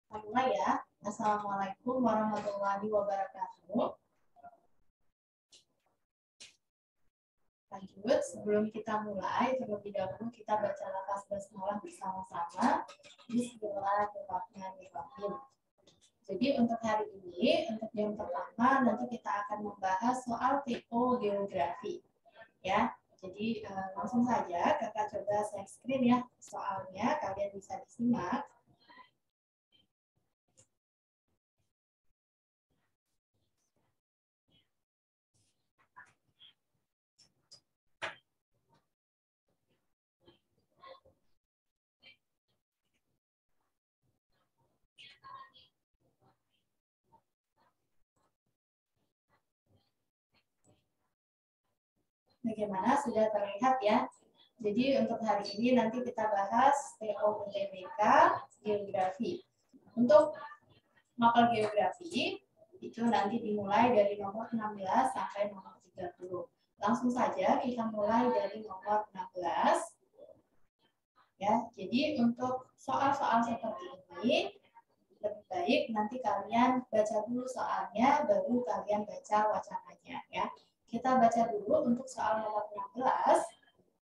Mulai ya. Assalamualaikum warahmatullahi wabarakatuh. Lanjut, sebelum kita mulai, terlebih dahulu kita baca lafaz basmalah bersama-sama. Bismillahirrahmanirrahim. Jadi untuk hari ini, untuk yang pertama, nanti kita akan membahas soal TO geografi. Ya, jadi langsung saja kakak coba share screen ya soalnya, kalian bisa disimak. Bagaimana, sudah terlihat ya? Jadi untuk hari ini nanti kita bahas TO UTBK geografi. Untuk mapel geografi itu nanti dimulai dari nomor 16 sampai nomor 30. Langsung saja kita mulai dari nomor 16. Ya, jadi untuk soal-soal seperti ini lebih baik nanti kalian baca dulu soalnya, baru kalian baca wacananya ya. Kita baca dulu untuk soal nomor 16.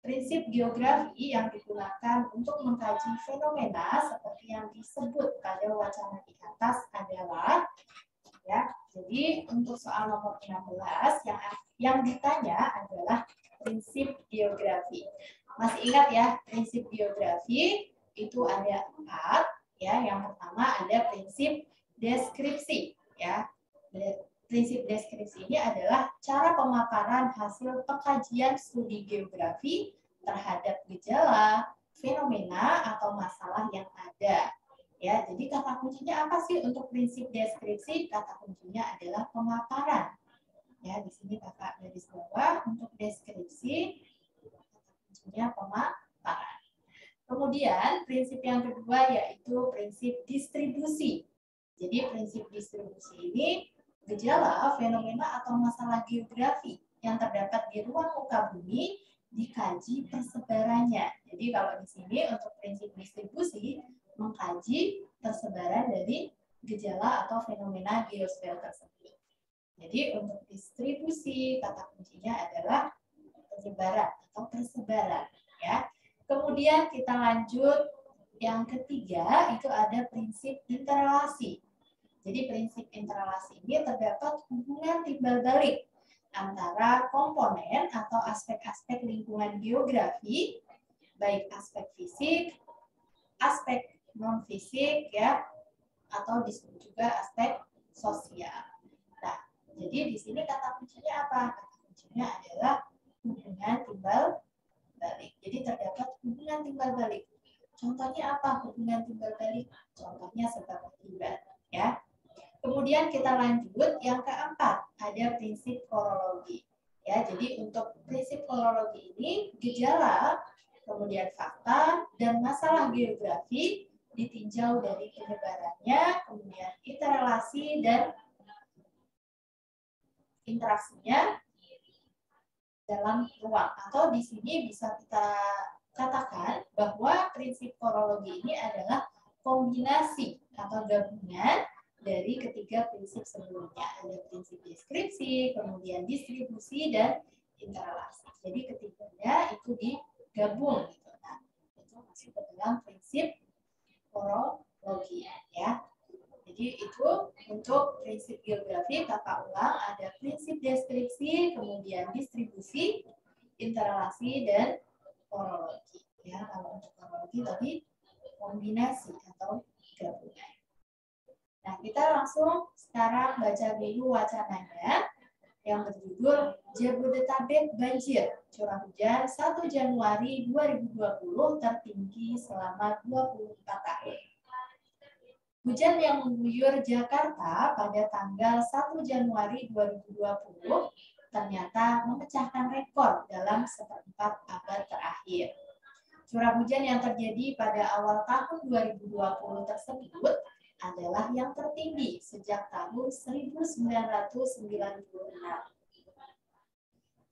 Prinsip geografi yang digunakan untuk mengkaji fenomena seperti yang disebut pada wacana di atas adalah ya. Jadi untuk soal nomor 16 yang ditanya adalah prinsip geografi. Masih ingat ya, prinsip geografi itu ada 4 ya. Yang pertama ada prinsip deskripsi ya. Prinsip deskripsi ini adalah cara pemaparan hasil pengkajian studi geografi terhadap gejala, fenomena, atau masalah yang ada. Ya, jadi kata kuncinya apa sih untuk prinsip deskripsi? Kata kuncinya adalah pemaparan. Ya, di sini kakak garis bawah untuk deskripsi, kata kuncinya pemaparan. Kemudian prinsip yang kedua yaitu prinsip distribusi. Jadi prinsip distribusi ini gejala, fenomena, atau masalah geografi yang terdapat di ruang muka bumi dikaji persebarannya. Jadi kalau di sini untuk prinsip distribusi mengkaji persebaran dari gejala atau fenomena geosfer tersebut. Jadi untuk distribusi kata kuncinya adalah penyebaran atau persebaran ya. Kemudian kita lanjut yang ketiga itu ada prinsip interrelasi. Jadi prinsip interrelasi ini terdapat hubungan timbal balik antara komponen atau aspek-aspek lingkungan geografi, baik aspek fisik, aspek non-fisik ya, atau disebut juga aspek sosial. Nah, jadi di sini kata kuncinya apa? Kata kuncinya adalah hubungan timbal balik. Jadi terdapat hubungan timbal balik. Contohnya apa hubungan timbal balik? Contohnya seperti ya. Kemudian kita lanjut yang keempat, ada prinsip korologi. Ya, jadi untuk prinsip korologi ini gejala, kemudian fakta dan masalah geografi ditinjau dari penyebarannya, kemudian interrelasi dan interaksinya dalam ruang. Atau di sini bisa kita katakan bahwa prinsip korologi ini adalah kombinasi atau gabungan dari ketiga prinsip sebelumnya. Ada prinsip deskripsi, kemudian distribusi, dan interrelasi. Jadi ketiganya itu digabung. Gitu. Nah, itu masuk ke dalam prinsip korologi ya. Jadi itu untuk prinsip geografi, kakak ulang, ada prinsip deskripsi, kemudian distribusi, interrelasi, dan korologi. Ya, kalau untuk korologi tadi kombinasi atau gabungan. Nah, kita langsung sekarang baca dulu wacananya yang berjudul Jabodetabek banjir. Curah hujan 1 Januari 2020 tertinggi selama 24 tahun. Hujan yang mengguyur Jakarta pada tanggal 1 Januari 2020 ternyata memecahkan rekor dalam seperempat abad terakhir. Curah hujan yang terjadi pada awal tahun 2020 tersebut adalah yang tertinggi sejak tahun 1996.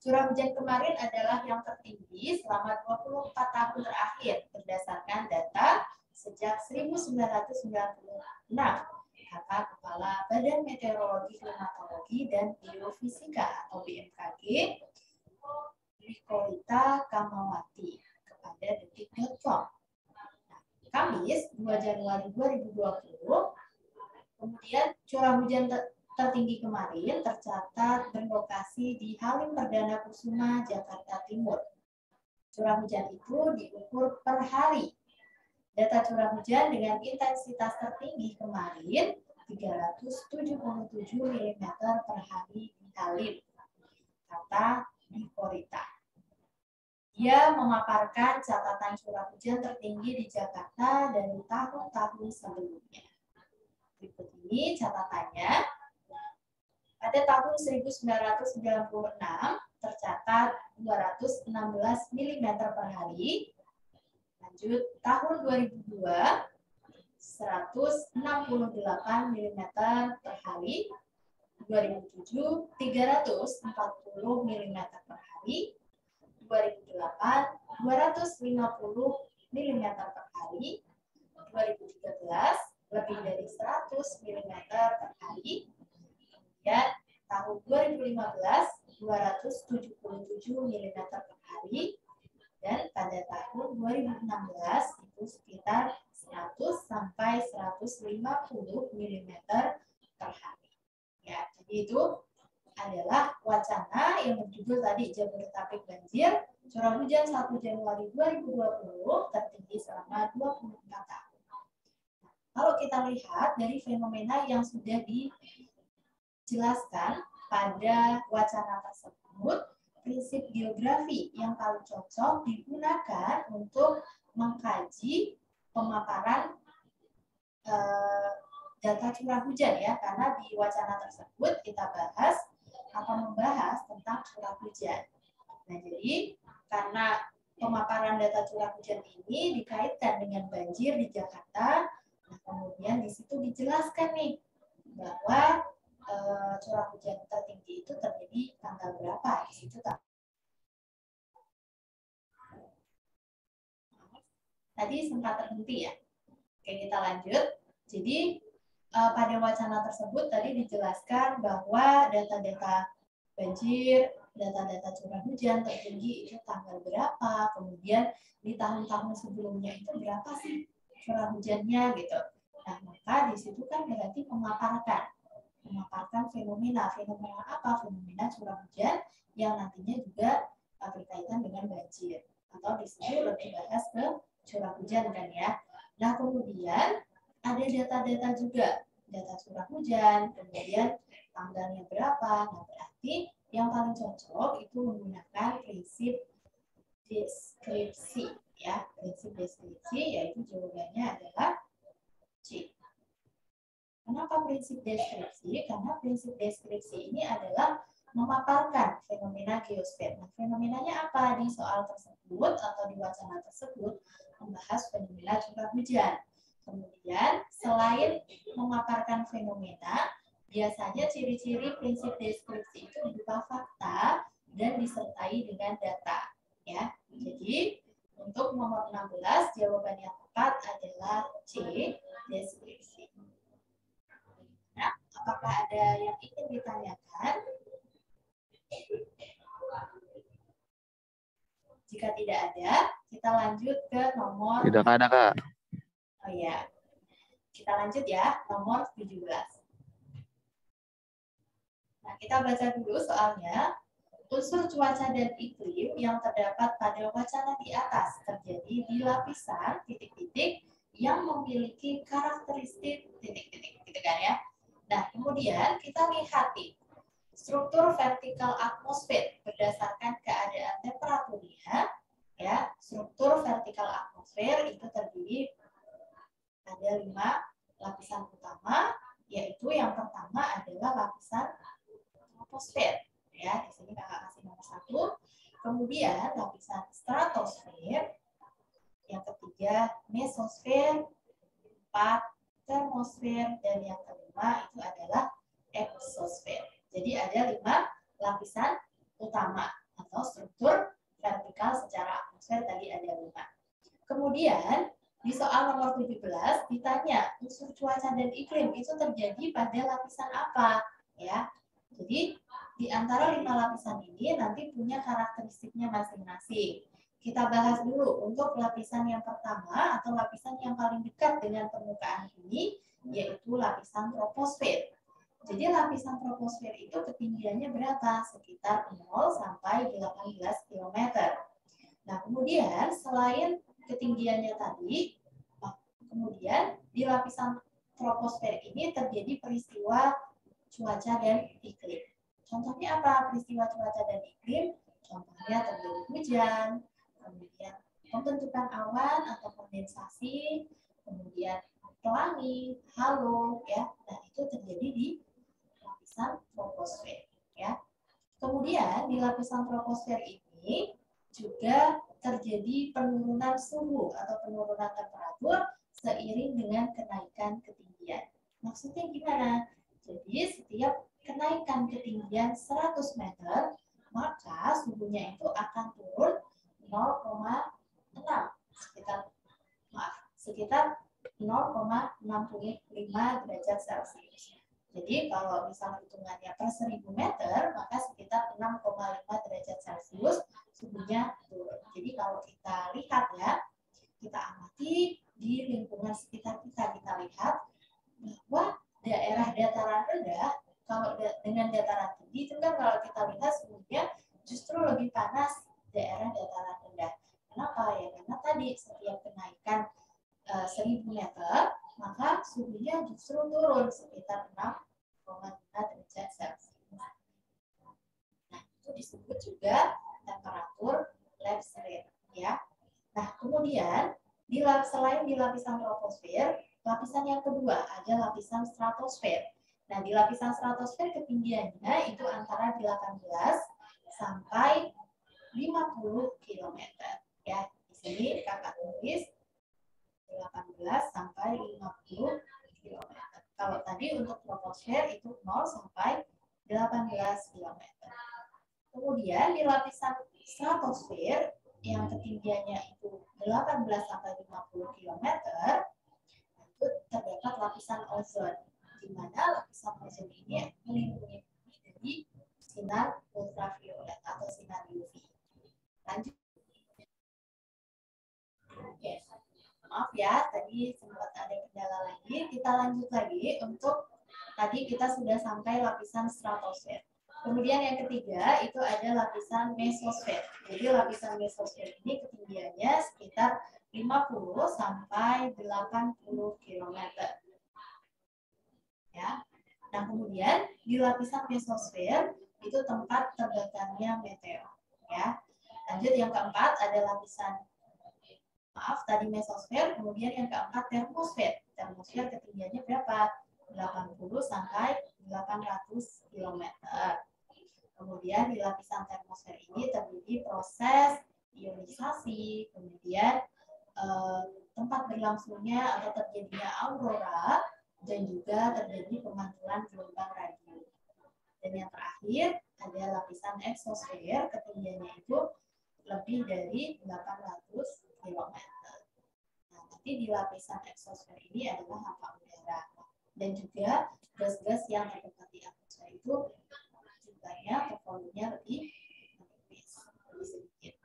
Curah hujan kemarin adalah yang tertinggi selama 24 tahun terakhir berdasarkan data sejak 1996, kata Kepala Badan Meteorologi, Klimatologi, dan Geofisika atau BMKG, Rikoita Kamawati, kepada detik.com. Kamis 2 Januari 2020, kemudian curah hujan tertinggi kemarin tercatat berlokasi di Halim Perdana Kusuma, Jakarta Timur. Curah hujan itu diukur per hari. Data curah hujan dengan intensitas tertinggi kemarin 377 mm per hari di Halim, kata Rikoita. Dia memaparkan catatan curah hujan tertinggi di Jakarta dari tahun-tahun sebelumnya. Berikut ini catatannya. Pada tahun 1996 tercatat 216 mm per hari. Lanjut, tahun 2002 168 mm per hari. 2007 340 mm per hari. 2008 250 mm per hari. 2013 lebih dari 100 mm per hari. Dan tahun 2015 277 mm per hari, dan pada tahun 2016 itu sekitar 100 sampai 150 mm per hari. Ya, jadi itu adalah wacana yang berjudul tadi Jabodetabek banjir, curah hujan 1 Januari 2020 tertinggi selama 24 tahun. Nah, kalau kita lihat dari fenomena yang sudah dijelaskan pada wacana tersebut, prinsip geografi yang paling cocok digunakan untuk mengkaji pemaparan data curah hujan ya, karena di wacana tersebut kita membahas tentang curah hujan. Nah, jadi karena pemaparan data curah hujan ini dikaitkan dengan banjir di Jakarta, nah kemudian di situ dijelaskan nih bahwa curah hujan tertinggi itu terjadi tanggal berapa di situ. Tadi sempat terhenti ya. Oke, kita lanjut. Jadi pada wacana tersebut tadi dijelaskan bahwa data-data banjir, data-data curah hujan tertinggi itu tanggal berapa, kemudian di tahun-tahun sebelumnya itu berapa sih curah hujannya gitu. Nah, maka di situ kan berarti memaparkan fenomena apa? Fenomena curah hujan yang nantinya juga berkaitan dengan banjir, atau di sini lebih bahas ke curah hujan kan ya. Nah, kemudian ada data-data juga, data curah hujan, kemudian tanggalnya berapa. Nah, berarti yang paling cocok itu menggunakan prinsip deskripsi ya. Prinsip deskripsi yaitu jawabannya adalah C. Kenapa prinsip deskripsi? Karena prinsip deskripsi ini adalah memaparkan fenomena geosfer. Nah, fenomenanya apa di soal tersebut atau di wacana tersebut? Membahas fenomena curah hujan. Kemudian, selain memaparkan fenomena, biasanya ciri-ciri prinsip deskripsi itu berupa fakta dan disertai dengan data. Ya, jadi untuk nomor 16 jawaban yang tepat adalah C, deskripsi. Nah, apakah ada yang ingin ditanyakan? Jika tidak ada, kita lanjut ke nomor... Tidak ada, Kak. Oh ya, kita lanjut ya, nomor 17. Nah, kita baca dulu soalnya. Unsur cuaca dan iklim yang terdapat pada wacana di atas terjadi di lapisan titik-titik yang memiliki karakteristik titik-titik, gitu kan ya. Nah, kemudian kita lihat nih, struktur vertikal atmosfer berdasarkan keadaan temperaturnya, ya. Struktur vertikal atmosfer itu terdiri ada 5 lapisan utama, yaitu yang pertama adalah lapisan troposfer, ya. Di sini kakak kasih nomor 1. Kemudian lapisan stratosfer, yang ketiga mesosfer, 4 termosfer, dan yang kelima itu adalah eksosfer. Jadi ada 5 lapisan utama atau struktur vertikal secara atmosfer tadi ada 5. Kemudian di soal nomor 17 ditanya unsur cuaca dan iklim itu terjadi pada lapisan apa, ya. Jadi di antara 5 lapisan ini nanti punya karakteristiknya masing-masing. Kita bahas dulu untuk lapisan yang pertama atau lapisan yang paling dekat dengan permukaan bumi, yaitu lapisan troposfer. Jadi lapisan troposfer itu ketinggiannya berapa? Sekitar 0 sampai 18 km. Nah, kemudian selain ketinggiannya tadi, kemudian di lapisan troposfer ini terjadi peristiwa cuaca dan iklim. Contohnya apa peristiwa cuaca dan iklim? Contohnya terjadi hujan, kemudian pembentukan awan atau kondensasi, kemudian pelangi, halo, ya. Nah, itu terjadi di lapisan troposfer, ya. Kemudian di lapisan troposfer ini juga terjadi penurunan suhu atau penurunan temperatur seiring dengan kenaikan ketinggian. Maksudnya gimana? Jadi setiap kenaikan ketinggian 100 meter, maka suhunya itu akan turun 0,6 sekitar 0,65 derajat Celcius. Jadi kalau misal hitungannya per 1000 meter, maka sekitar 6,5 derajat Celcius suhunya turun. Jadi kalau kita lihat ya, kita amati di lingkungan sekitar kita lihat bahwa daerah dataran rendah, kalau dengan dataran tinggi itu kan kalau kita lihat suhunya justru lebih panas daerah dataran rendah. Kenapa ya? Karena tadi setiap kenaikan 1000 meter, maka suhunya justru turun sekitar 6,5 derajat Celcius. Nah, itu disebut juga temperatur lapse rate, ya. Nah, kemudian selain di lapisan troposfer, lapisan yang kedua ada lapisan stratosfer. Nah, di lapisan stratosfer ketinggiannya itu antara 18 sampai 50 km. Ya, di sini kakak tulis 18 sampai 50 km. Kalau tadi untuk troposfer itu 0 sampai 18 km. Kemudian di lapisan stratosfer yang ketinggiannya itu 18 sampai 50 km, itu terdapat lapisan ozon, di mana lapisan ozon ini melindungi dari sinar ultraviolet atau sinar UV. Lanjut. Oke. Maaf ya, tadi sempat ada kendala lagi. Kita lanjut lagi untuk tadi kita sudah sampai lapisan stratosfer. Kemudian yang ketiga itu ada lapisan mesosfer. Jadi lapisan mesosfer ini ketinggiannya sekitar 50 sampai 80 km. Ya. Nah, kemudian di lapisan mesosfer itu tempat terbakarnya meteor, ya. Lanjut yang keempat ada lapisan tadi mesosfer, kemudian yang keempat termosfer. Termosfer ketinggiannya berapa? 80 sampai 800 km. Kemudian di lapisan termosfer ini terjadi proses ionisasi, kemudian tempat berlangsungnya atau terjadinya aurora, dan juga terjadi pemantulan gelombang radio. Dan yang terakhir ada lapisan eksosfer, ketinggiannya itu lebih dari 800 km. Nah, nanti di lapisan eksosfer ini adalah hampa udara. Dan juga gas-gas yang mendekati atmosfer itu jumlahnya atau volumenya lebih sedikit.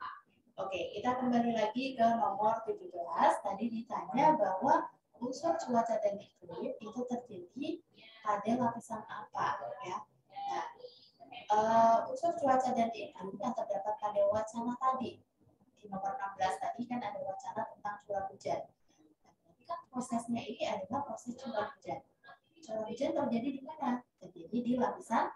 Oke, kita kembali lagi ke nomor 17. Tadi ditanya bahwa unsur cuaca dan iklim itu terjadi pada lapisan apa, ya. Nah, unsur cuaca dan iklim yang terdapat pada wacana tadi di nomor 16 tadi kan ada wacana tentang curah hujan. Nah, kan prosesnya ini adalah proses curah hujan. Curah hujan terjadi di mana? Terjadi di lapisan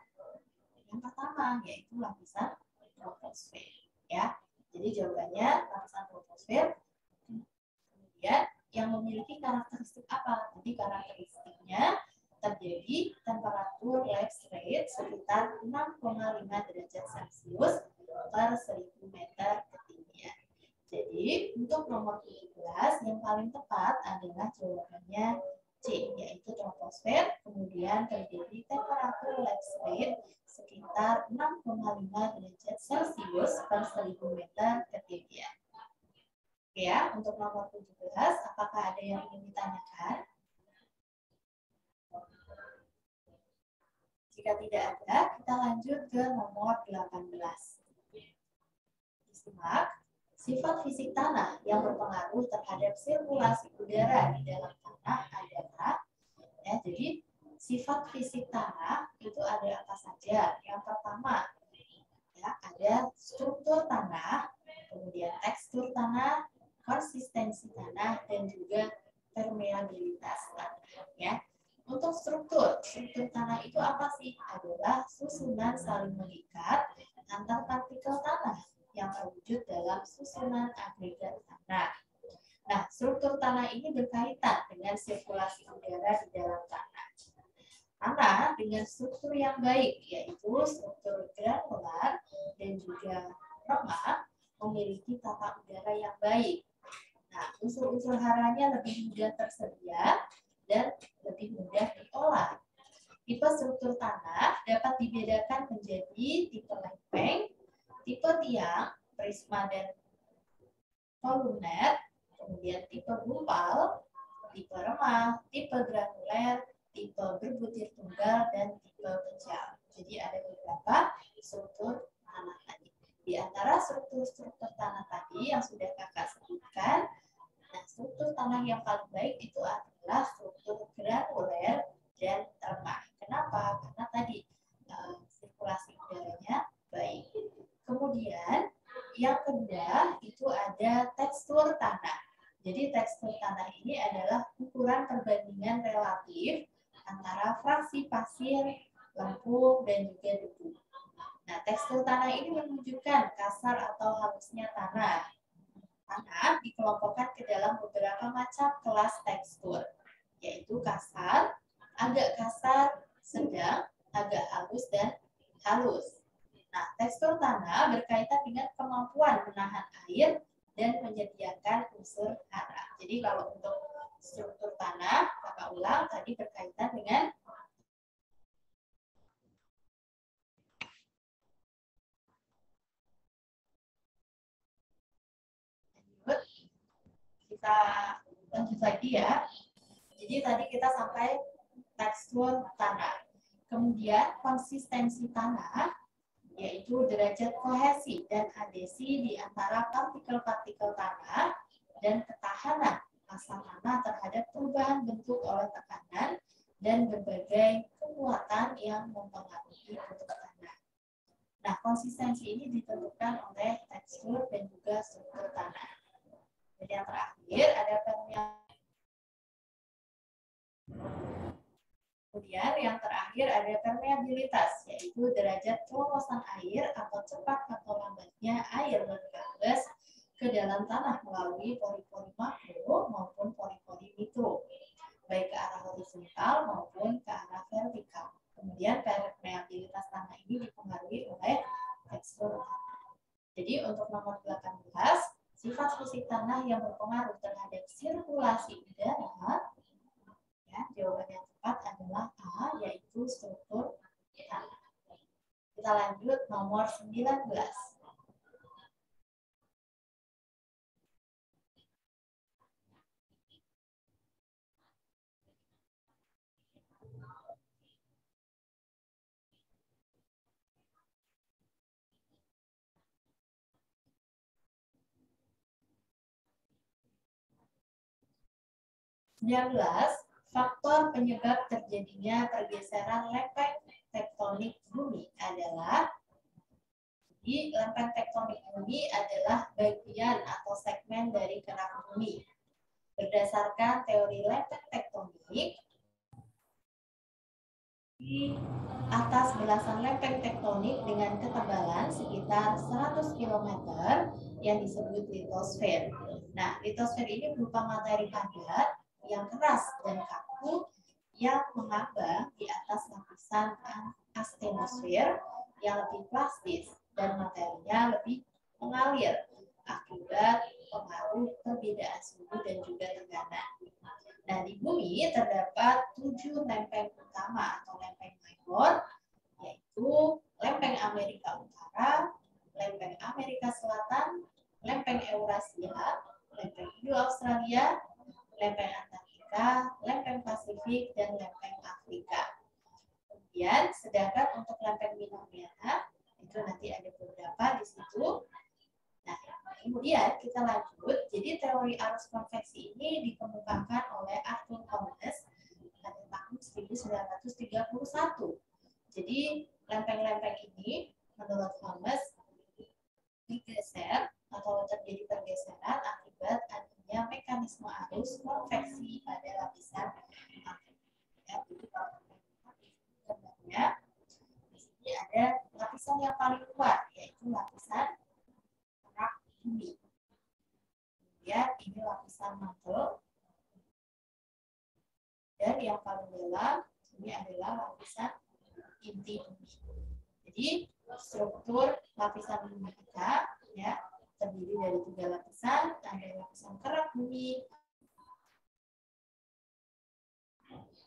yang pertama, yaitu lapisan troposfer, ya. Jadi jawabannya lapisan troposfer. Kemudian yang memiliki karakteristik apa? Jadi karakteristiknya terjadi temperatur lapse rate sekitar 6,5 derajat Celcius per 1000 meter ketinggian. Jadi untuk nomor 17 yang paling tepat adalah jawabannya C, yaitu troposfer. Kemudian terjadi temperatur lapse rate sekitar 6,5 derajat Celcius per 1000 meter ketinggian. Ya, untuk nomor 17, apakah ada yang ingin ditanyakan? Jika tidak ada, kita lanjut ke nomor 18. Disimak, sifat fisik tanah yang berpengaruh terhadap sirkulasi udara di dalam tanah adalah, ya, jadi sifat fisik tanah itu ada apa saja? Yang pertama, ya, ada struktur tanah, kemudian tekstur tanah, konsistensi tanah, dan juga permeabilitas tanah. Ya. Untuk struktur tanah itu apa sih? Adalah susunan saling mengikat antar partikel tanah yang terwujud dalam susunan agregat tanah. Nah, struktur tanah ini berkaitan dengan sirkulasi udara di dalam tanah. Tanah dengan struktur yang baik, yaitu struktur granular dan juga remah, memiliki tata udara yang baik. Nah, unsur-unsur haranya lebih mudah tersedia dan lebih mudah diolah. Tipe struktur tanah dapat dibedakan menjadi tipe lempeng, tipe tiang, prisma dan kolumner, kemudian tipe gumpal, tipe remah, tipe granuler, tipe berbutir tunggal, dan tipe pecah. Jadi ada beberapa struktur tanah tadi. Di antara struktur tanah tadi yang sudah kakak sebutkan, nah, struktur tanah yang paling baik itu adalah struktur granuler dan remah. Kenapa? Karena tadi sirkulasi udaranya baik. Kemudian yang kedua itu ada tekstur tanah. Jadi tekstur tanah ini adalah ukuran perbandingan relatif antara fraksi pasir, lempung, dan juga debu. Nah, tekstur tanah ini menunjukkan kasar atau halusnya tanah. Tanah dikelompokkan ke dalam beberapa macam kelas tekstur, yaitu kasar, agak kasar, sedang, agak halus, dan halus. Nah, tekstur tanah berkaitan dengan kemampuan menahan air dan menyediakan unsur hara. Jadi kalau untuk struktur tanah, kakak ulang tadi berkaitan dengan kita lanjut lagi ya. Jadi tadi kita sampai tekstur tanah. Kemudian konsistensi tanah, yaitu derajat kohesi dan adhesi di antara partikel-partikel tanah dan ketahanan massa tanah terhadap perubahan bentuk oleh tekanan dan berbagai kekuatan yang mempengaruhi bentuk tanah. Nah, konsistensi ini ditentukan oleh tekstur dan juga struktur tanah. Jadi yang terakhir ada Kemudian yang terakhir ada permeabilitas, yaitu derajat kelolosan air atau cepat atau lambatnya air menerabas ke dalam tanah melalui pori-pori makro maupun pori-pori mikro, baik ke arah horizontal maupun ke arah vertikal. Kemudian permeabilitas tanah ini dipengaruhi oleh tekstur tanah. Jadi untuk nomor 18, sifat fisik tanah yang berpengaruh terhadap sirkulasi udara, ya, jawaban yang tepat adalah A, yaitu struktur tanah. Kita lanjut nomor 19. Faktor penyebab terjadinya pergeseran lempeng tektonik bumi adalah, di lempeng tektonik bumi adalah bagian atau segmen dari kerak bumi. Berdasarkan teori lempeng tektonik, di atas belasan lempeng tektonik dengan ketebalan sekitar 100 km yang disebut litosfer. Nah, litosfer ini berupa materi padat yang keras dan kaku yang mengambang di atas lapisan astenosfer yang lebih plastis dan materinya lebih mengalir akibat pengaruh perbedaan suhu dan juga tekanan. Nah, di bumi terdapat 7 lempeng utama atau lempeng major, yaitu lempeng Amerika Utara, lempeng Amerika Selatan, lempeng Eurasia, benua Australia, lempeng Antartika, lempeng Pasifik, dan lempeng Afrika. Kemudian, sedangkan untuk lempeng Minamata, itu nanti ada beberapa di situ. Nah, kemudian kita lanjut. Jadi teori arus konveksi ini dikemukakan oleh Arthur Holmes pada tahun 1931. Jadi lempeng-lempeng ini menurut Holmes digeser atau terjadi pergeseran akibat adanya mekanisme arus konveksi pada lapisan ya. Di sini ada lapisan yang paling luar, yaitu lapisan kerak bumi. Kemudian ini lapisan mantel. Dan yang paling dalam ini adalah lapisan inti bumi. Jadi struktur lapisan bumi kita ya terdiri dari 3 lapisan. Ada lapisan kerak bumi.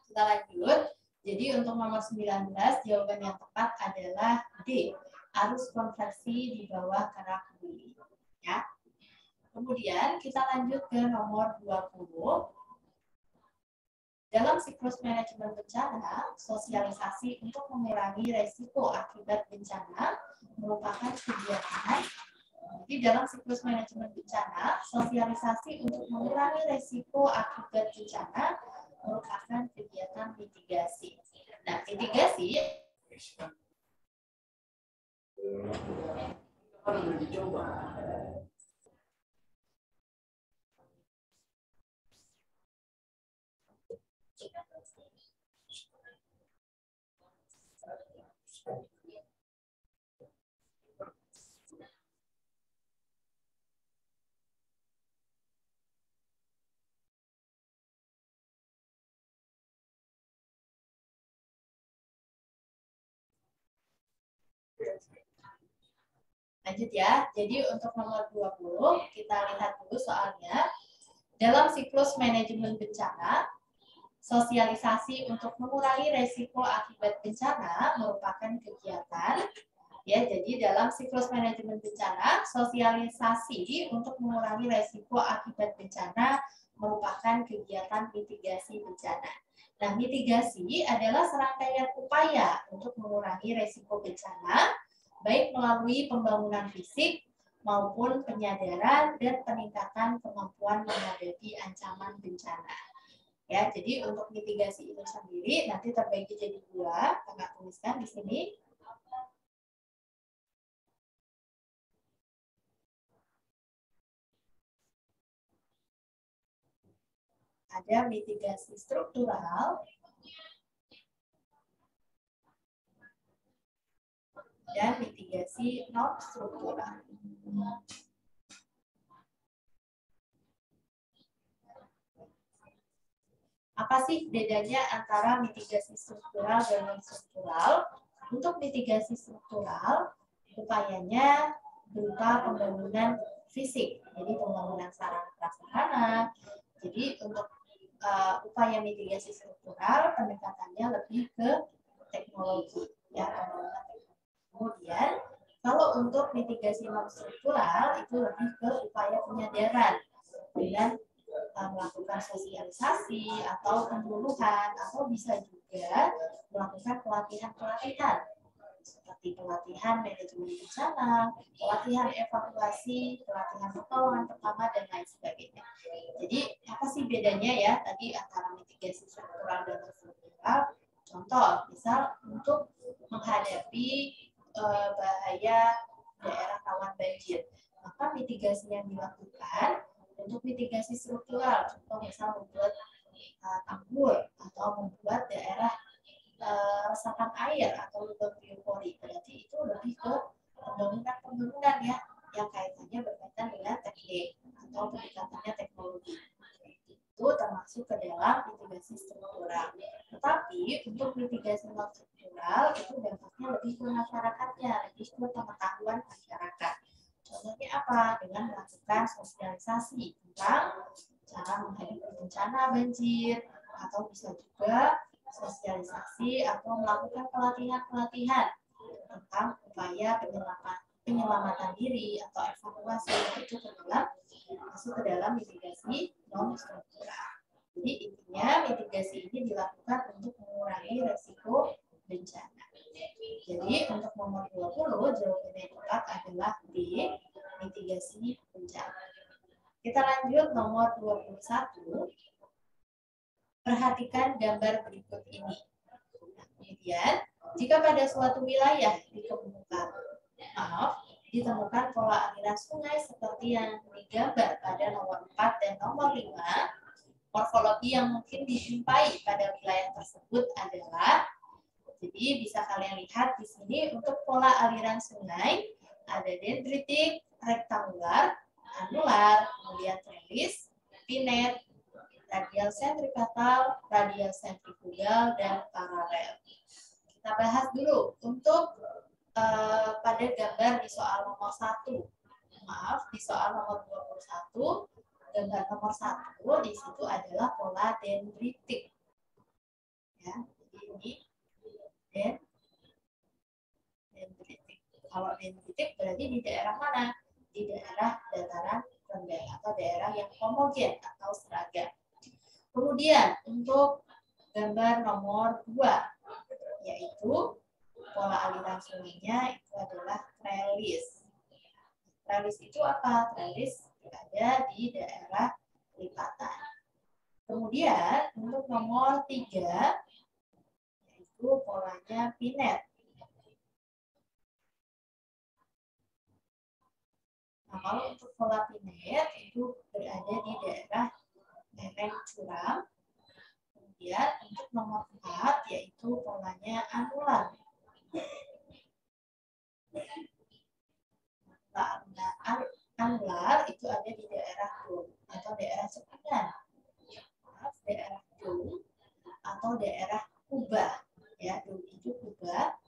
Kita lanjut. Jadi untuk nomor 19 jawaban yang tepat adalah D. Arus konveksi di bawah kerak bumi. Ya. Kemudian kita lanjut ke nomor 20. Dalam siklus manajemen bencana, sosialisasi untuk mengurangi resiko akibat bencana merupakan kegiatan. Jadi dalam siklus manajemen bencana, sosialisasi untuk mengurangi resiko akibat bencana merupakan kegiatan mitigasi. Nah, mitigasi lanjut ya. Jadi untuk nomor 20 kita lihat dulu soalnya. Dalam siklus manajemen bencana, sosialisasi untuk mengurangi resiko akibat bencana merupakan kegiatan. Ya, jadi dalam siklus manajemen bencana, sosialisasi untuk mengurangi resiko akibat bencana merupakan kegiatan mitigasi bencana. Nah, mitigasi adalah serangkaian upaya untuk mengurangi resiko bencana, baik melalui pembangunan fisik maupun penyadaran dan peningkatan kemampuan menghadapi ancaman bencana. Ya, jadi untuk mitigasi itu sendiri nanti terbagi jadi 2, kakak tuliskan di sini. Ada mitigasi struktural dan mitigasi non struktural. Apa sih bedanya antara mitigasi struktural dan non struktural? Untuk mitigasi struktural, upayanya berupa pembangunan fisik, jadi pembangunan sarana prasarana. Jadi untuk upaya mitigasi struktural, pendekatannya lebih ke teknologi, ya. Kemudian, kalau untuk mitigasi non struktural itu lebih ke upaya penyadaran dengan melakukan sosialisasi atau penyuluhan, atau bisa juga melakukan pelatihan-pelatihan seperti pelatihan manajemen bencana, pelatihan evakuasi, pelatihan pertolongan pertama, dan lain sebagainya. Jadi apa sih bedanya ya tadi antara mitigasi struktural dan non struktural? Contoh, misal untuk menghadapi bahaya daerah rawan banjir, maka mitigasi yang dilakukan untuk mitigasi struktural, contoh misal membuat tanggul atau membuat daerah resapan air atau lubang biopori, berarti itu lebih ke pembangunan ya yang kaitannya berkaitan dengan teknik atau pendekatannya teknologi. Itu termasuk ke dalam mitigasi struktural. Tetapi untuk mitigasi non struktural itu dampaknya lebih ke masyarakatnya, lebih ke pengetahuan masyarakat. Contohnya apa? Dengan melakukan sosialisasi tentang cara menghadapi bencana banjir, atau bisa juga sosialisasi atau melakukan pelatihan-pelatihan tentang upaya penyelamatan diri atau evakuasi itu ke dalam masuk ke dalam mitigasi non-struktural. Jadi intinya mitigasi ini dilakukan untuk mengurangi resiko bencana. Jadi untuk nomor 20 jawaban yang tepat adalah B, mitigasi bencana. Kita lanjut nomor 21. Perhatikan gambar berikut ini. Kemudian, jika pada suatu wilayah ditemukan pola aliran sungai seperti yang digambar pada nomor 4 dan nomor 5, morfologi yang mungkin dijumpai pada wilayah tersebut adalah, jadi bisa kalian lihat di sini untuk pola aliran sungai ada dendritik, rektangular, anular, kemudian trellis, pinet, radial sentripetal, radial sentrifugal, dan paralel. Kita bahas dulu untuk pada gambar di soal nomor 1. Di soal nomor 21, gambar nomor 1 di situ adalah pola dendritik. Ya, jadi ini dendritik. Kalau dendritik berarti di daerah mana? Di daerah dataran rendah atau daerah yang homogen atau seragam. Kemudian untuk gambar nomor 2, yaitu pola aliran sungainya itu adalah trellis. Trellis itu apa? Trellis ada di daerah lipatan. Kemudian untuk nomor 3, yaitu polanya pinet. Nah, kalau untuk pola pinet itu berada di daerah lereng curam. Kemudian untuk nomor 4 yaitu polanya anular. Anular itu ada di daerah dome atau daerah cekungan. Daerah dome atau daerah kubah. Ya, dome itu kubah.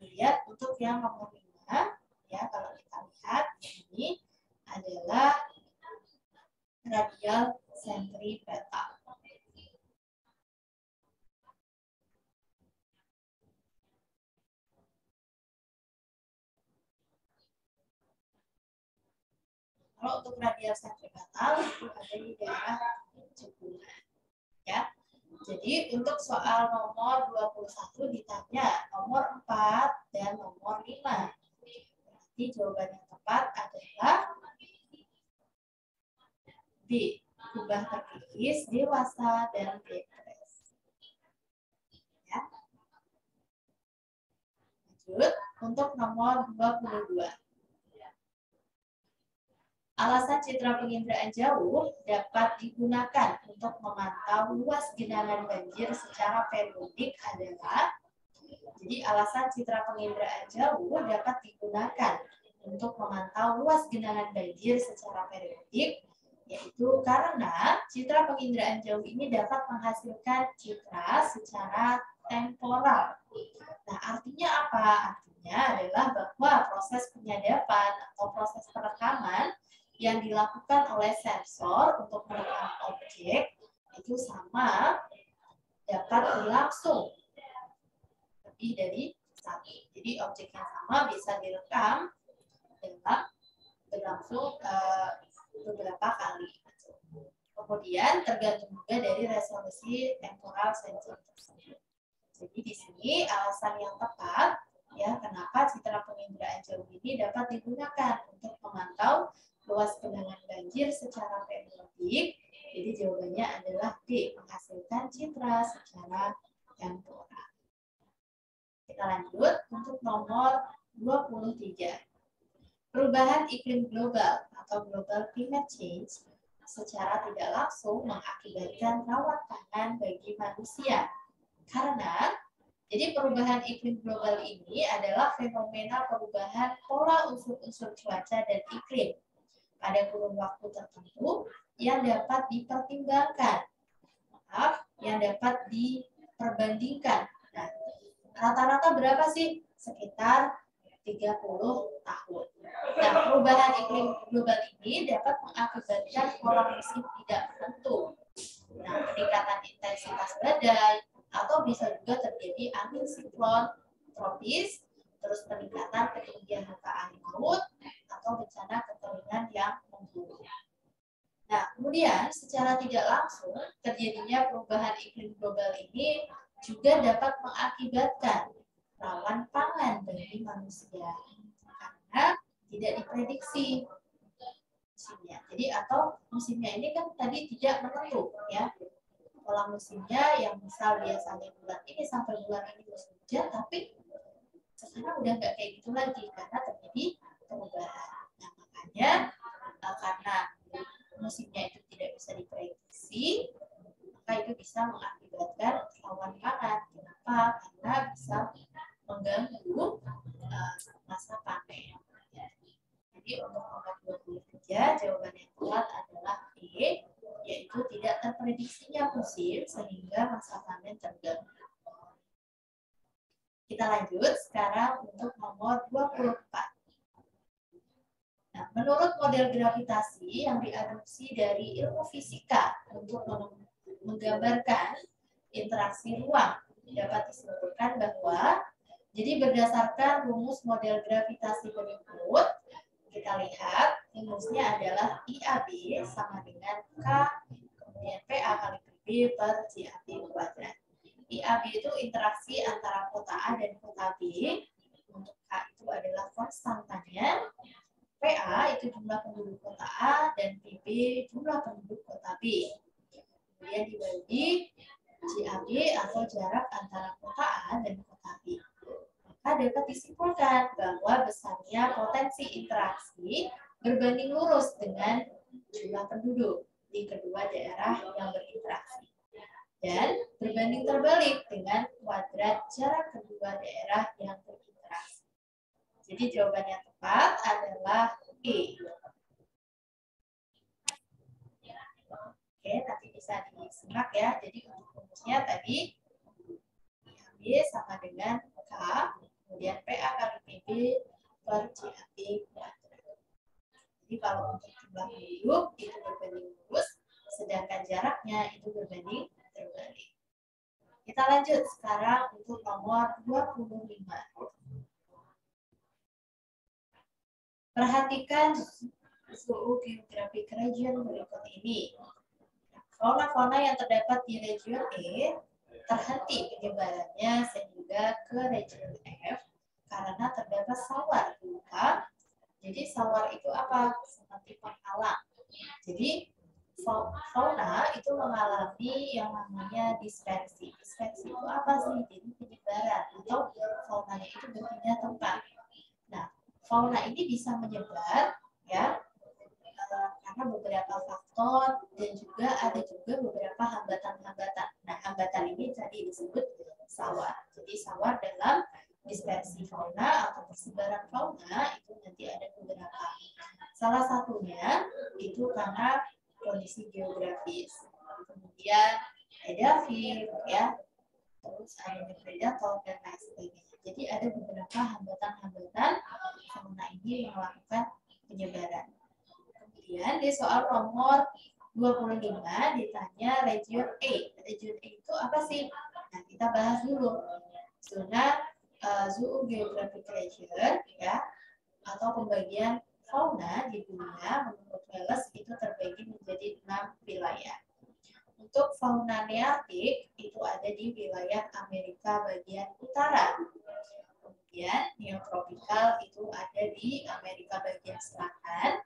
Lihat untuk yang nomor 5, ya kalau kita lihat ini adalah radial sentripetal. Kalau untuk radial sentripetal itu ada di daerah cekungan. Ya. Jadi untuk soal nomor 21 ditanya nomor 4 dan nomor 5. Berarti jawaban yang tepat adalah B, kubah terkikis, dewasa, dan depres. Ya. Lanjut, untuk nomor 22. Alasan citra penginderaan jauh dapat digunakan untuk memantau luas genangan banjir secara periodik adalah, jadi alasan citra penginderaan jauh dapat digunakan untuk memantau luas genangan banjir secara periodik, yaitu karena citra penginderaan jauh ini dapat menghasilkan citra secara temporal. Nah, artinya apa? Artinya adalah bahwa proses penyadapan atau proses perekaman yang dilakukan oleh sensor untuk merekam objek itu sama dapat berlangsung lebih dari satu. Jadi objek yang sama bisa direkam dalam berlangsung beberapa kali. Kemudian tergantung juga dari resolusi temporal sensor tersebut. Jadi di sini alasan yang tepat ya kenapa citra penginderaan jauh ini dapat digunakan untuk memantau luas genangan banjir secara periodik. Jadi jawabannya adalah D, menghasilkan citra secara temporal. Kita lanjut untuk nomor 23. Perubahan iklim global atau global climate change secara tidak langsung mengakibatkan rawat pangan bagi manusia. Karena jadi perubahan iklim global ini adalah fenomena perubahan pola unsur-unsur cuaca dan iklim pada kurun waktu tertentu yang dapat dipertimbangkan, yang dapat diperbandingkan. Nah, rata-rata berapa sih? Sekitar 30 tahun. Nah, perubahan iklim global ini dapat mengakibatkan pola musim tidak menentu. Nah, peningkatan intensitas badai, atau bisa juga terjadi angin siklon tropis, terus peningkatan ketinggian muka air laut, atau bencana kekeringan yang memburuk. Nah, kemudian secara tidak langsung terjadinya perubahan iklim global ini juga dapat mengakibatkan rawan pangan bagi manusia karena tidak diprediksi musimnya. Jadi atau musimnya ini kan tadi tidak menentu ya. Pola musimnya yang misal biasanya bulan ini sampai bulan ini musim hujan, tapi sekarang udah nggak kayak gitu lagi karena terjadi perubahan. Nah, makanya karena musimnya itu tidak bisa diprediksi, maka itu bisa mengakibatkan rawan pangan. Kenapa? Karena bisa mengganggu masa panen. Jadi untuk nomor 23 jawaban yang tepat adalah B, yaitu tidak terprediksinya musim sehingga masa panen terganggu. Kita lanjut sekarang untuk nomor 24. Nah, menurut model gravitasi yang diadopsi dari ilmu fisika untuk menggambarkan interaksi ruang, dapat disimpulkan bahwa jadi berdasarkan rumus model gravitasi berikut, kita lihat rumusnya adalah IAB sama dengan K, kemudian PA kali B per JAB kuadrat. IAB itu interaksi antara kota A dan kota B. Untuk K itu adalah konstantannya. PA itu jumlah penduduk kota A dan PB jumlah penduduk kota B. Kemudian dibagi JAB atau jarak antara kota A dan kota B. Maka dapat disimpulkan bahwa besarnya potensi interaksi berbanding lurus dengan jumlah penduduk di kedua daerah yang berinteraksi. Dan berbanding terbalik dengan kuadrat jarak kedua daerah yang berinteraksi. Jadi jawaban yang tepat adalah E. Oke, nanti bisa disimak ya. Jadi untuk rumusnya tadi B sama dengan K, kemudian PA kali PB per JAB kuadrat. Jadi kalau untuk jumlah penduduk itu berbanding lurus, sedangkan jaraknya itu berbanding terbalik. Kita lanjut sekarang untuk nomor 25. Perhatikan zoogeographic region berikut ini. Fauna-fauna yang terdapat di region E terhenti penyebarannya sehingga ke region F karena terdapat sawar berupa. Jadi sawar itu apa? Seperti penghalang. Jadi fauna itu mengalami yang namanya dispersi. Dispersi itu apa sih? Jadi penyebaran atau faunanya itu berpindah tempat. Nah, fauna ini bisa menyebar ya karena beberapa faktor dan juga ada juga beberapa hambatan-hambatan. Nah, hambatan ini tadi disebut sawar. Jadi sawar dalam dispersi fauna atau persebaran fauna itu nanti ada beberapa. Salah satunya itu karena kondisi geografis. Kemudian edafil ya, terus ada predator dan lain sebagainya. Jadi ada beberapa hambatan-hambatan fauna ini melakukan penyebaran. Kemudian di soal nomor 25 ditanya region E. Region E itu apa sih? Nah, kita bahas dulu. Zona zoogeographic region ya atau pembagian fauna di dunia menurut Wallace itu terbagi menjadi 6 wilayah. Untuk fauna neartik itu ada di wilayah Amerika bagian utara. Kemudian neotropikal itu ada di Amerika bagian selatan.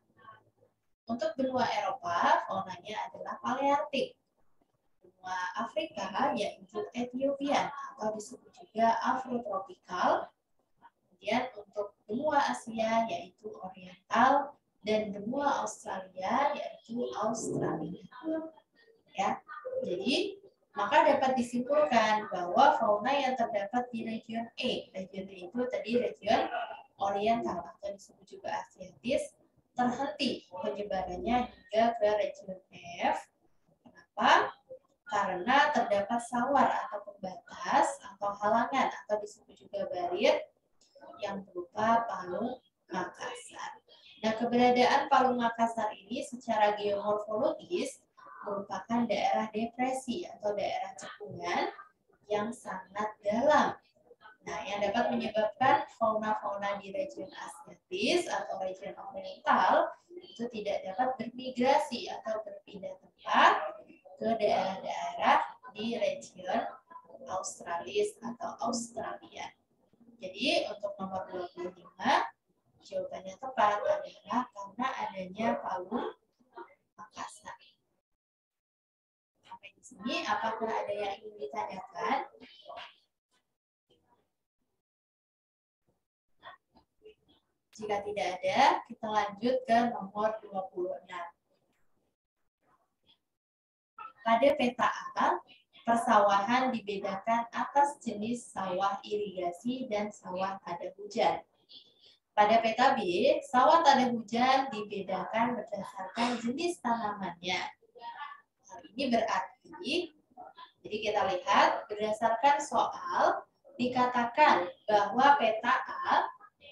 Untuk benua Eropa, faunanya adalah Palearktik. Benua Afrika yaitu Ethiopian atau disebut juga Afrotropikal. Kemudian untuk benua Asia yaitu Oriental dan benua Australia yaitu Australia. Ya, jadi maka dapat disimpulkan bahwa fauna yang terdapat di region E, region E itu tadi region Oriental atau disebut juga Asiatis, terhenti penyebarannya hingga ke region F. Kenapa? Karena terdapat sawar atau pembatas atau halangan atau disebut juga barir yang berupa Palung Makassar. Nah, keberadaan Palung Makassar ini secara geomorfologis merupakan daerah depresi atau daerah cekungan yang sangat dalam. Nah, yang dapat menyebabkan fauna-fauna di region Asiatis atau region oriental itu tidak dapat bermigrasi atau berpindah tempat ke daerah-daerah di region Australis atau Australia. Jadi untuk nomor 25, jawabannya tepat adalah karena adanya Palu Makassar. Sampai di sini, apakah ada yang ingin ditanyakan? Jika tidak ada, kita lanjut ke nomor 26. Pada peta A, persawahan dibedakan atas jenis sawah irigasi dan sawah tada hujan. Pada peta B, sawah tada hujan dibedakan berdasarkan jenis tanamannya. Hal ini berarti, jadi kita lihat berdasarkan soal, dikatakan bahwa peta A,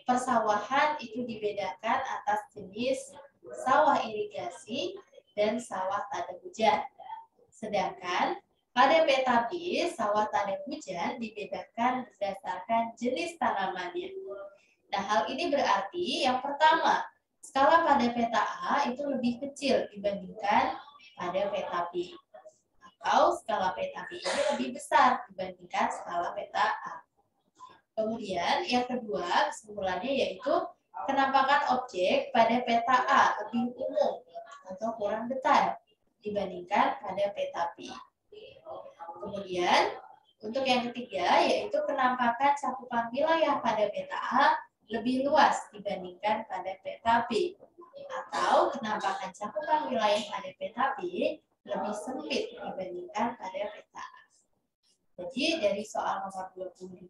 persawahan itu dibedakan atas jenis sawah irigasi dan sawah tada hujan. Sedangkan pada peta B, sawah tada hujan dibedakan berdasarkan jenis tanamannya. Nah, hal ini berarti yang pertama, skala pada peta A itu lebih kecil dibandingkan pada peta B. Atau skala peta B ini lebih besar dibandingkan skala peta A. Kemudian yang kedua kesimpulannya yaitu penampakan objek pada peta A lebih umum atau kurang detail dibandingkan pada peta B. Kemudian untuk yang ketiga yaitu penampakan cakupan wilayah pada peta A lebih luas dibandingkan pada peta B. Atau penampakan cakupan wilayah pada peta B lebih sempit dibandingkan pada peta A. Jadi dari soal nomor 26,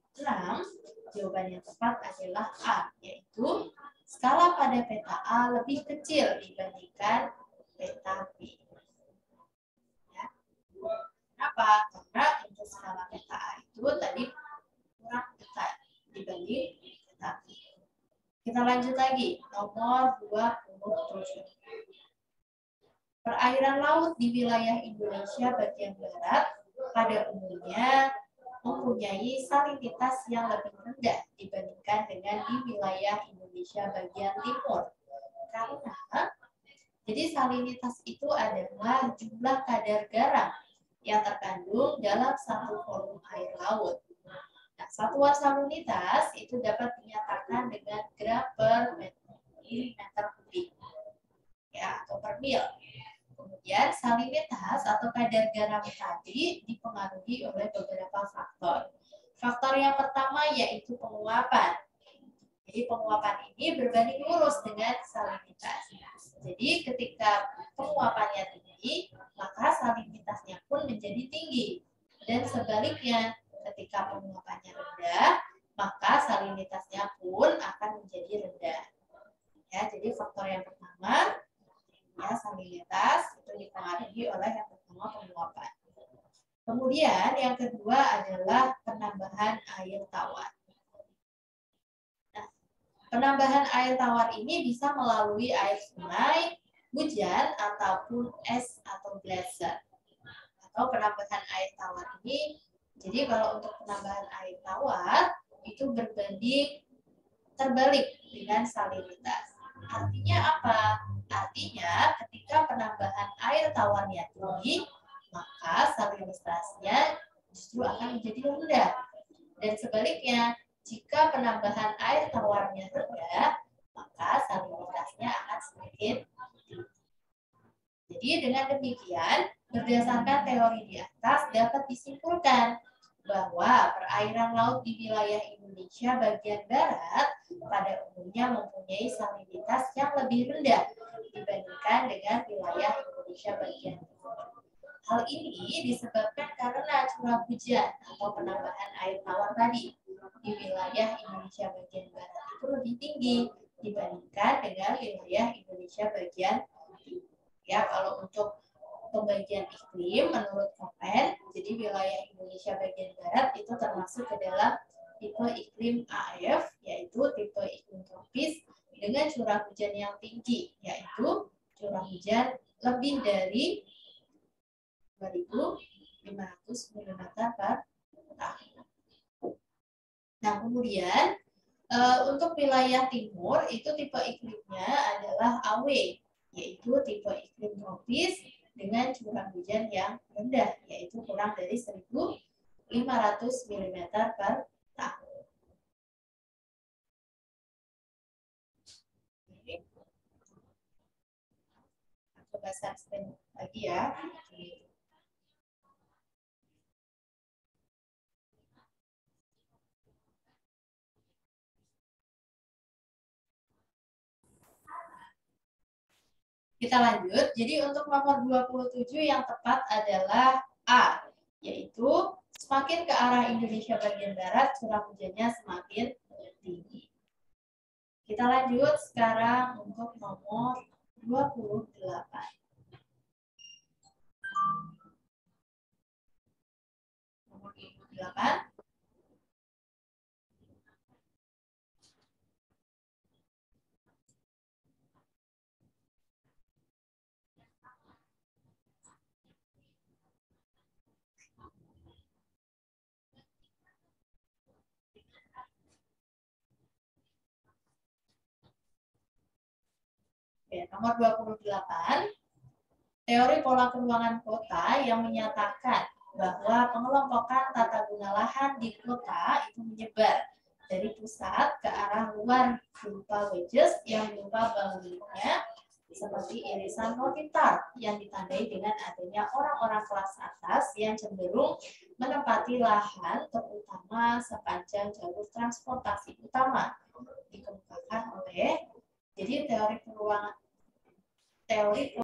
jawaban yang tepat adalah A, yaitu skala pada peta A lebih kecil dibandingkan peta B. Ya. Kenapa? Karena untuk skala peta A itu tadi kurang dekat dibanding peta B. Kita lanjut lagi, nomor 27. Perairan laut di wilayah Indonesia bagian barat pada umumnya mempunyai salinitas yang lebih rendah dibandingkan dengan di wilayah Indonesia bagian timur. Karena jadi salinitas itu adalah jumlah kadar garam yang terkandung dalam satu volume air laut. Nah, satuan salinitas itu dapat dinyatakan dengan gram per milimeter kubik, ya, atau per mil. Kemudian salinitas atau kadar garam tadi dipengaruhi oleh beberapa faktor. Faktor yang pertama yaitu penguapan. Jadi penguapan ini berbanding lurus dengan salinitas. Jadi ketika penguapannya tinggi, maka salinitasnya pun menjadi tinggi. Dan sebaliknya, ketika penguapannya rendah, maka salinitasnya pun akan menjadi rendah. Ya, jadi faktor yang pertama ya, salinitas itu dipengaruhi oleh yang pertama penguapan. Kemudian yang kedua adalah penambahan air tawar. Nah, penambahan air tawar ini bisa melalui air sungai, hujan, ataupun es atau glacier. Atau penambahan air tawar ini, jadi kalau untuk penambahan air tawar itu berbanding terbalik dengan salinitas. Artinya apa? Artinya ketika penambahan air tawarnya tinggi, maka salinitasnya justru akan menjadi rendah. Dan sebaliknya, jika penambahan air tawarnya rendah, maka salinitasnya akan semakin tinggi. Jadi dengan demikian, berdasarkan teori di atas dapat disimpulkan bahwa perairan laut di wilayah Indonesia bagian barat pada umumnya mempunyai salinitas yang lebih rendah dibandingkan dengan wilayah Indonesia bagian timur. Hal ini disebabkan karena curah hujan atau penambahan air tawar tadi di wilayah Indonesia bagian barat itu lebih tinggi dibandingkan dengan wilayah Indonesia bagian timur. Ya, kalau untuk pembagian iklim menurut Koppen, jadi wilayah Indonesia bagian barat itu termasuk ke dalam tipe iklim AF, yaitu tipe iklim tropis dengan curah hujan yang tinggi, yaitu curah hujan lebih dari 2.500 mm per tahun. Nah, kemudian untuk wilayah timur itu tipe iklimnya adalah AW, yaitu tipe iklim tropis dengan curah hujan yang rendah, yaitu kurang dari 1.500 mm per tahun. Coba share lagi ya. Kita lanjut. Jadi untuk nomor 27 yang tepat adalah A, yaitu semakin ke arah Indonesia bagian barat, curah hujannya semakin tinggi. Kita lanjut sekarang untuk nomor 28. Nomor 28. Oke, nomor 28. Teori pola peruangan kota yang menyatakan bahwa pengelompokan tata guna lahan di kota itu menyebar dari pusat ke arah luar berupa wedges yang berupa bangunannya seperti irisan motitar yang ditandai dengan adanya orang-orang kelas atas yang cenderung menempati lahan terutama sepanjang jalur transportasi utama dikemukakan oleh jadi teori